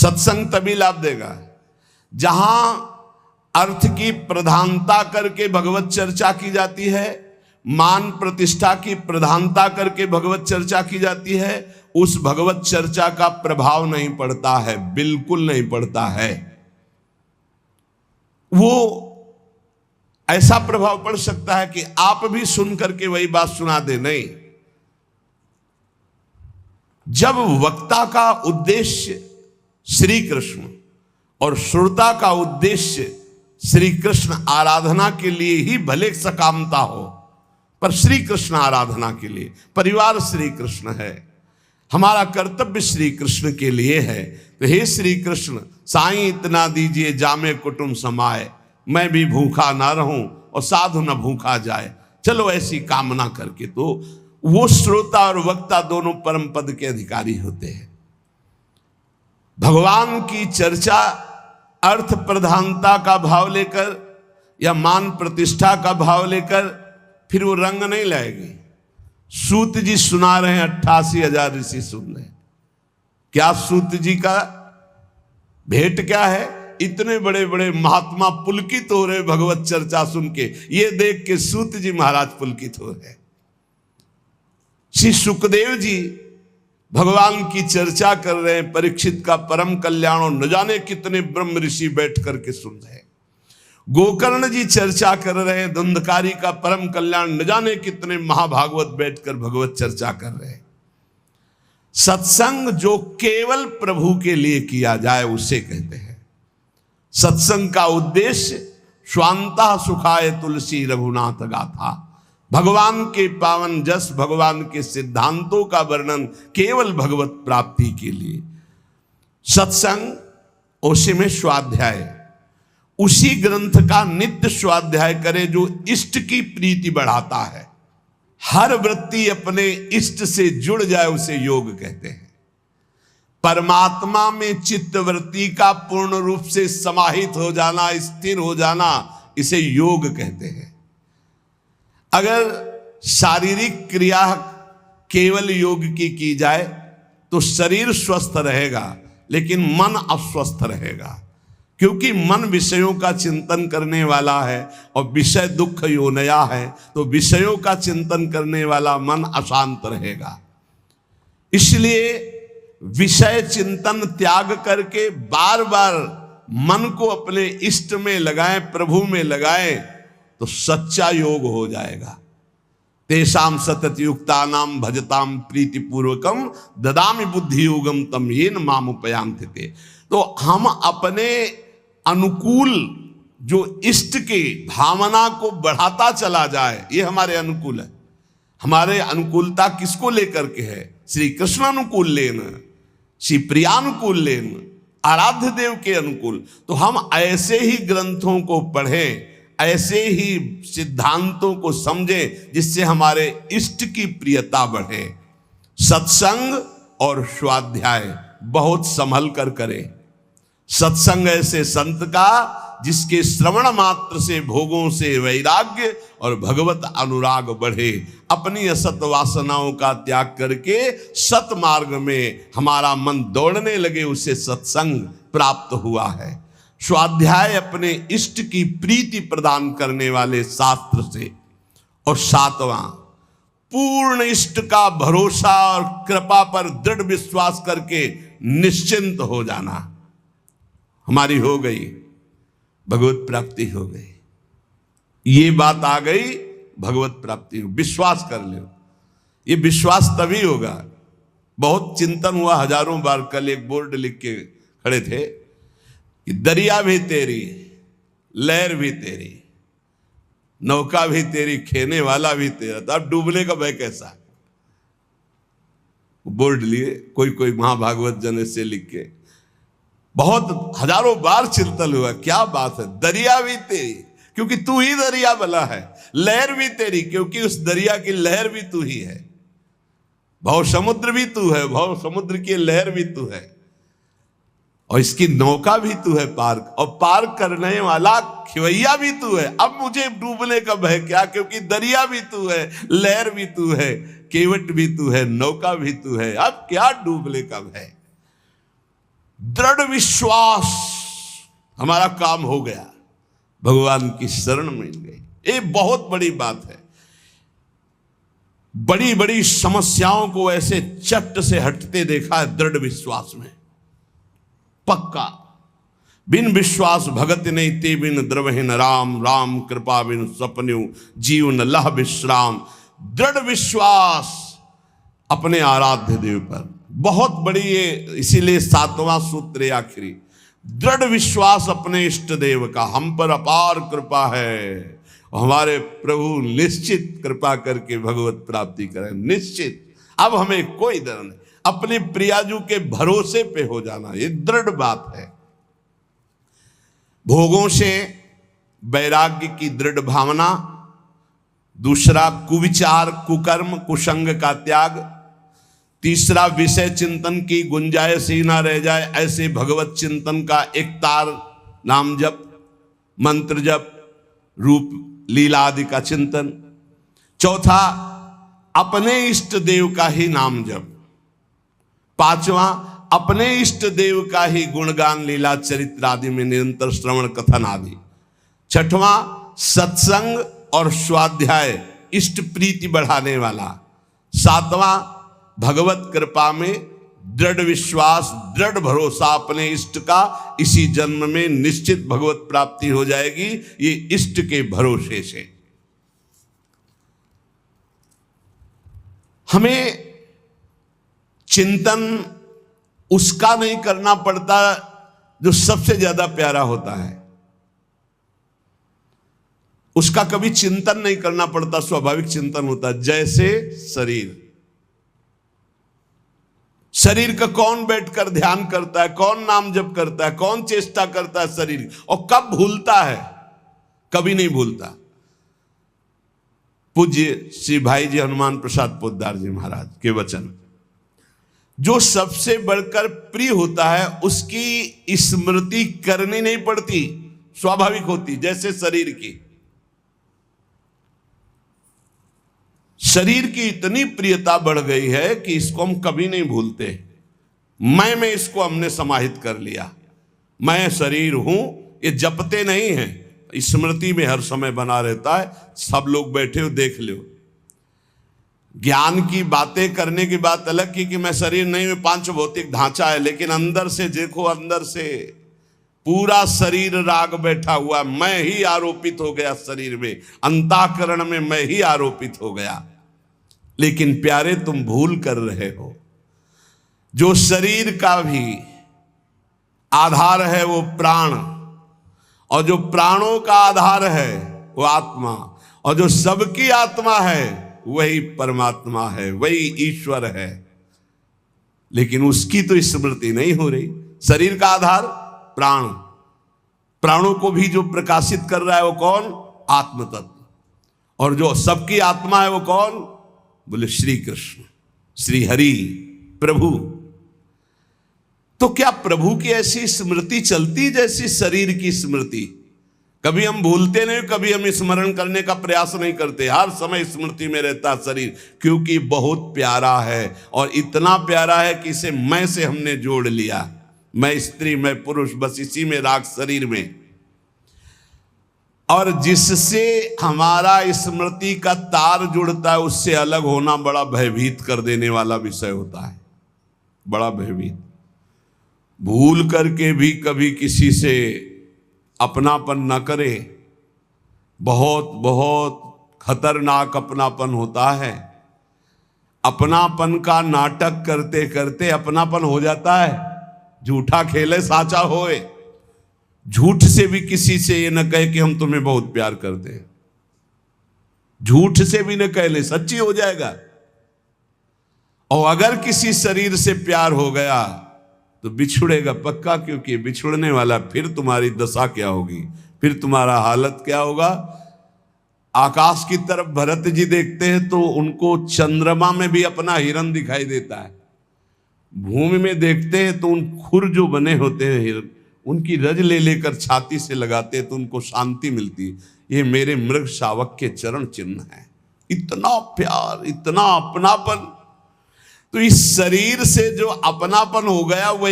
सत्संग तभी लाभ देगा जहां अर्थ की प्रधानता करके भगवत चर्चा की जाती है, मान प्रतिष्ठा की प्रधानता करके भगवत चर्चा की जाती है। उस भगवत चर्चा का प्रभाव नहीं पड़ता है, बिल्कुल नहीं पड़ता है। वो ऐसा प्रभाव पड़ सकता है कि आप भी सुन करके वही बात सुना दे, नहीं। जब वक्ता का उद्देश्य श्री कृष्ण और श्रोता का उद्देश्य श्री कृष्ण आराधना के लिए ही भले सकामता हो, पर श्री कृष्ण आराधना के लिए, परिवार श्री कृष्ण है, हमारा कर्तव्य श्री कृष्ण के लिए है, तो हे श्री कृष्ण साईं इतना दीजिए जामे कुटुंब समाए, मैं भी भूखा ना रहूं और साधु न भूखा जाए। चलो ऐसी कामना करके तो वो श्रोता और वक्ता दोनों परम पद के अधिकारी होते हैं। भगवान की चर्चा अर्थ प्रधानता का भाव लेकर या मान प्रतिष्ठा का भाव लेकर फिर वो रंग नहीं लाएगी। सूत जी सुना रहे हैं, 88,000 ऋषि सुन रहे हैं। क्या सूत जी का भेंट क्या है? इतने बड़े बड़े महात्मा पुलकित हो रहे भगवत चर्चा सुन के, ये देख के सूत जी महाराज पुलकित हो रहे। श्री सुखदेव जी भगवान की चर्चा कर रहे हैं, परीक्षित का परम कल्याण, और न जाने कितने ब्रह्म ऋषि बैठ करके सुन रहे हैं। गोकर्ण जी चर्चा कर रहे हैं, धुंधकारी का परम कल्याण, न जाने कितने महाभागवत बैठकर भगवत चर्चा कर रहे हैं। सत्संग जो केवल प्रभु के लिए किया जाए उसे कहते हैं। सत्संग का उद्देश्य स्वांतः सुखाय तुलसी रघुनाथ गाथा, भगवान के पावन जस, भगवान के सिद्धांतों का वर्णन केवल भगवत प्राप्ति के लिए। सत्संग उसी में स्वाध्याय, उसी ग्रंथ का नित्य स्वाध्याय करे जो इष्ट की प्रीति बढ़ाता है। हर वृत्ति अपने इष्ट से जुड़ जाए उसे योग कहते हैं। परमात्मा में चित्त वृत्ति का पूर्ण रूप से समाहित हो जाना, स्थिर हो जाना, इसे योग कहते हैं। अगर शारीरिक क्रिया केवल योग की जाए तो शरीर स्वस्थ रहेगा, लेकिन मन अस्वस्थ रहेगा, क्योंकि मन विषयों का चिंतन करने वाला है और विषय दुख योनया है, तो विषयों का चिंतन करने वाला मन अशांत रहेगा। इसलिए विषय चिंतन त्याग करके बार बार मन को अपने इष्ट में लगाएं, प्रभु में लगाएं, तो सच्चा योग हो जाएगा। तेषाम सतत युक्ता नाम भजताम प्रीति पूर्वकम ददामि बुद्धि योगम तम येन माम उपयांति। तो हम अपने अनुकूल जो इष्ट के भावना को बढ़ाता चला जाए, ये हमारे अनुकूल है। हमारे अनुकूलता किसको लेकर के है? श्री कृष्ण अनुकूल लेन, श्री प्रियानुकूल लेन, आराध्य देव के अनुकूल। तो हम ऐसे ही ग्रंथों को पढ़ें, ऐसे ही सिद्धांतों को समझें जिससे हमारे इष्ट की प्रियता बढ़े। सत्संग और स्वाध्याय बहुत संभल कर करें। सत्संग ऐसे संत का जिसके श्रवण मात्र से भोगों से वैराग्य और भगवत अनुराग बढ़े, अपनी असत वासनाओं का त्याग करके सत मार्ग में हमारा मन दौड़ने लगे, उसे सत्संग प्राप्त हुआ है। स्वाध्याय अपने इष्ट की प्रीति प्रदान करने वाले शास्त्र से। और सातवां, पूर्ण इष्ट का भरोसा और कृपा पर दृढ़ विश्वास करके निश्चिंत हो जाना। हमारी हो गई, भगवत प्राप्ति हो गई, ये बात आ गई, भगवत प्राप्ति हो, विश्वास कर लो। ये विश्वास तभी होगा। बहुत चिंतन हुआ हजारों बार। कल एक बोर्ड लिख के खड़े थे कि दरिया भी तेरी, लहर भी तेरी, नौका भी तेरी, खेने वाला भी तेरा, तो अब डूबने का भय कैसा? बोर्ड लिए कोई महाभागवत जन से लिख के, बहुत हजारों बार चिंतन हुआ। क्या बात है, दरिया भी तेरी क्योंकि तू ही दरिया बना है, लहर भी तेरी क्योंकि उस दरिया की लहर भी तू ही है, भव समुद्र भी तू है, भव समुद्र की लहर भी तू है, और इसकी नौका भी तू है पार, और पार करने वाला खिवैया भी तू है। अब मुझे डूबने का भय क्या, क्योंकि दरिया भी तू है, लहर भी तू है, केवट भी तू है, नौका भी तू है, अब क्या डूबने का भय। दृढ़ विश्वास, हमारा काम हो गया, भगवान की शरण मिल गई। ये बहुत बड़ी बात है। बड़ी बड़ी समस्याओं को ऐसे चट से हटते देखा है दृढ़ विश्वास में। पक्का, बिन विश्वास भगत नहीं ते बिन द्रवहीन राम, राम कृपा बिन सपन्यु जीवन लह विश्राम। दृढ़ विश्वास अपने आराध्य देव पर, बहुत बड़ी ये, इसीलिए 7वां सूत्र आखिरी, दृढ़ विश्वास अपने इष्ट देव का, हम पर अपार कृपा है, हमारे प्रभु निश्चित कृपा करके भगवत प्राप्ति करें, निश्चित। अब हमें कोई डर नहीं, अपने प्रियाजू के भरोसे पे हो जाना, ये दृढ़ बात है। भोगों से वैराग्य की दृढ़ भावना, दूसरा कुविचार कुकर्म कुसंग का त्याग, तीसरा विषय चिंतन की गुंजाइश ही ना रह जाए ऐसे भगवत चिंतन का एक तार नाम जप, मंत्र जप, रूप लीला आदि का चिंतन। चौथा अपने इष्ट देव का ही नाम जप। पांचवा अपने इष्ट देव का ही गुणगान लीला चरित्र आदि में निरंतर श्रवण कथन आदि। छठवां सत्संग और स्वाध्याय इष्ट प्रीति बढ़ाने वाला। सातवां भगवत कृपा में दृढ़ विश्वास दृढ़ भरोसा अपने इष्ट का, इसी जन्म में निश्चित भगवत प्राप्ति हो जाएगी, ये इष्ट के भरोसे से। हमें चिंतन उसका नहीं करना पड़ता जो सबसे ज्यादा प्यारा होता है, उसका कभी चिंतन नहीं करना पड़ता, स्वाभाविक चिंतन होता है। जैसे शरीर, शरीर का कौन बैठकर ध्यान करता है, कौन नाम जप करता है, कौन चेष्टा करता है शरीर, और कब भूलता है? कभी नहीं भूलता। पूज्य श्री भाई जी हनुमान प्रसाद पोद्दार जी महाराज के वचन, जो सबसे बढ़कर प्रिय होता है उसकी स्मृति करनी नहीं पड़ती, स्वाभाविक होती। जैसे शरीर की, शरीर की इतनी प्रियता बढ़ गई है कि इसको हम कभी नहीं भूलते। मैं में इसको हमने समाहित कर लिया, मैं शरीर हूं, ये जपते नहीं हैं, स्मृति में हर समय बना रहता है। सब लोग बैठे हो देख लो, ज्ञान की बातें करने की बात अलग की कि मैं शरीर नहीं, में पांच भौतिक ढांचा है, लेकिन अंदर से देखो, अंदर से पूरा शरीर राग बैठा हुआ, मैं ही आरोपित हो गया शरीर में, अंतःकरण में मैं ही आरोपित हो गया। लेकिन प्यारे तुम भूल कर रहे हो, जो शरीर का भी आधार है वो प्राण, और जो प्राणों का आधार है वो आत्मा, और जो सबकी आत्मा है वही परमात्मा है, वही ईश्वर है। लेकिन उसकी तो स्मृति नहीं हो रही। शरीर का आधार प्राण, प्राणों को भी जो प्रकाशित कर रहा है वो कौन? आत्म तत्व। और जो सबकी आत्मा है वो कौन? बोले श्री कृष्ण, श्री हरि, प्रभु। तो क्या प्रभु की ऐसी स्मृति चलती जैसी शरीर की स्मृति? कभी हम भूलते नहीं, कभी हम स्मरण करने का प्रयास नहीं करते, हर समय स्मृति में रहता शरीर, क्योंकि बहुत प्यारा है। और इतना प्यारा है कि इसे मैं से हमने जोड़ लिया, मैं स्त्री मैं पुरुष, बस इसी में राग शरीर में। और जिससे हमारा स्मृति का तार जुड़ता है उससे अलग होना बड़ा भयभीत कर देने वाला विषय होता है, बड़ा भयभीत। भूल करके भी कभी किसी से अपनापन न करे, बहुत बहुत खतरनाक अपनापन होता है। अपनापन का नाटक करते करते अपनापन हो जाता है। झूठा खेले साचा होए, झूठ से भी किसी से ये न कहे कि हम तुम्हें बहुत प्यार करते हैं, झूठ से भी न कह ले, सच्ची हो जाएगा। और अगर किसी शरीर से प्यार हो गया तो बिछुड़ेगा पक्का, क्योंकि बिछुड़ने वाला, फिर तुम्हारी दशा क्या होगी, फिर तुम्हारा हालत क्या होगा। आकाश की तरफ भरत जी देखते हैं तो उनको चंद्रमा में भी अपना हिरन दिखाई देता है, भूमि में देखते हैं तो उन खुर जो बने होते हैं हिरन, उनकी रज ले लेकर छाती से लगाते हैं तो उनको शांति मिलती है। ये मेरे मृग शावक के चरण चिन्ह है। इतना प्यार, इतना अपनापन। तो इस शरीर से जो अपनापन हो गया वह